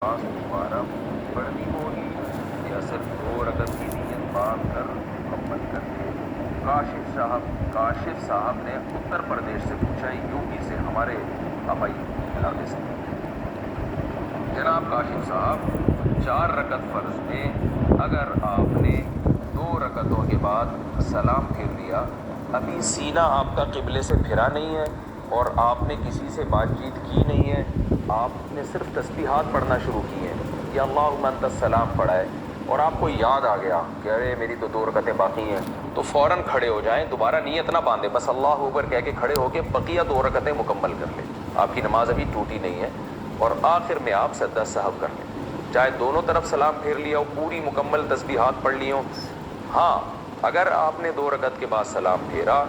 نماز دوبارہ پڑھنی ہوگی یا صرف 2 رکعت کی نیت باندھ کر مکمل کر لیں؟ کاشف صاحب نے اتر پردیش سے پوچھا، یو پی سے، ہمارے آبائی علاقے سے۔ جناب کاشف صاحب، 4 رکعت فرض میں اگر آپ نے 2 رکعتوں کے بعد سلام پھیر لیا، ابھی سینہ آپ کا قبلے سے پھرا نہیں ہے اور آپ نے کسی سے بات چیت کی نہیں ہے، آپ نے صرف تسبیحات پڑھنا شروع کی ہیں یا اللہم انت السلام پڑھا ہے، اور آپ کو یاد آ گیا کہ ارے میری تو 2 رکعتیں باقی ہیں، تو فوراً کھڑے ہو جائیں، دوبارہ نیت نہ باندھیں، بس اللہ اکبر کہہ کے کھڑے ہو کے بقیہ 2 رکعتیں مکمل کر لیں۔ آپ کی نماز ابھی ٹوٹی نہیں ہے، اور آخر میں آپ سجدہ سہو کر لیں، چاہے دونوں طرف سلام پھیر لیا ہو، پوری مکمل تسبیحات پڑھ لی ہوں۔ ہاں، اگر آپ نے 2 رکعت کے بعد سلام پھیرا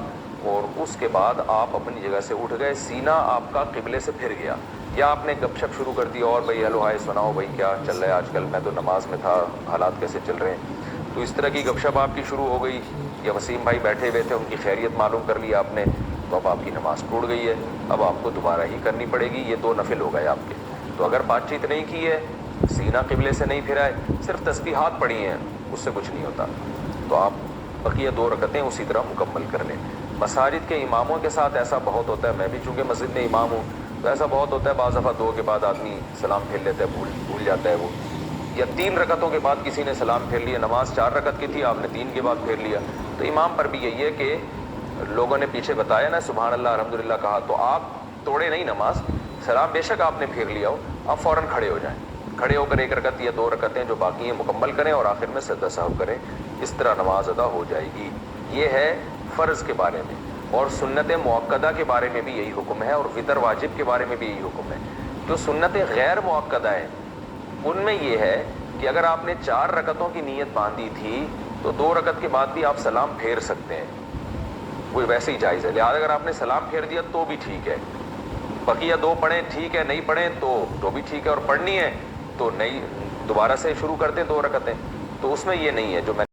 اور اس کے بعد آپ اپنی جگہ سے اٹھ گئے، سینہ آپ کا قبلے سے پھر گیا، یا آپ نے گپ شپ شروع کر دی اور بھائی ہیلو ہائے سناؤ بھائی کیا چل رہا ہے آج کل، میں تو نماز میں تھا، حالات کیسے چل رہے ہیں، تو اس طرح کی گپ شپ آپ کی شروع ہو گئی، یا وسیم بھائی بیٹھے ہوئے تھے ان کی خیریت معلوم کر لی آپ نے، تو اب آپ کی نماز ٹوٹ گئی ہے، اب آپ کو دوبارہ ہی کرنی پڑے گی، یہ 2 نفل ہو گئے آپ کے۔ تو اگر بات چیت نہیں کی ہے، سینہ قبلے سے نہیں پھرا ہے، صرف تسبیحات پڑھی ہیں، اس سے کچھ نہیں ہوتا، تو آپ بقیہ 2 رکعتیں اسی طرح مکمل کر لیں۔ مساجد کے اماموں کے ساتھ ایسا بہت ہوتا ہے، میں بھی چونکہ مسجد میں امام ہوں تو ایسا بہت ہوتا ہے، بعض دفعہ 2 کے بعد آدمی سلام پھیر لیتا ہے، بھول جاتا ہے وہ، یا 3 رکعتوں کے بعد کسی نے سلام پھیر لیا، نماز 4 رکعت کی تھی، آپ نے 3 کے بعد پھیر لیا، تو امام پر بھی یہی ہے کہ لوگوں نے پیچھے بتایا نا سبحان اللہ الحمدللہ کہا، تو آپ توڑے نہیں نماز، سلام بے شک آپ نے پھیر لیا ہو، آپ فوراً کھڑے ہو جائیں، کھڑے ہو کر 1 رکعت یا 2 رکعتیں جو باقی ہیں مکمل کریں اور آخر میں سجدہ سہو کریں، اس طرح نماز ادا ہو جائے گی۔ یہ ہے فرض کے بارے میں، اور سنت مؤکدہ کے بارے میں بھی یہی حکم ہے، اور وتر واجب کے بارے میں بھی یہی حکم ہے۔ جو سنتیں غیر مؤکدہ ہیں ان میں یہ ہے کہ اگر آپ نے 4 رکعتوں کی نیت باندھی تھی تو 2 رکعت کے بعد بھی آپ سلام پھیر سکتے ہیں، وہ ویسے ہی جائز ہے، لہٰذا اگر آپ نے سلام پھیر دیا تو بھی ٹھیک ہے، بقیہ 2 پڑھیں ٹھیک ہے، نہیں پڑھیں تو بھی ٹھیک ہے، اور پڑھنی ہے تو نہیں دوبارہ سے شروع کرتے 2 رکعتیں، تو اس میں یہ نہیں ہے جو میں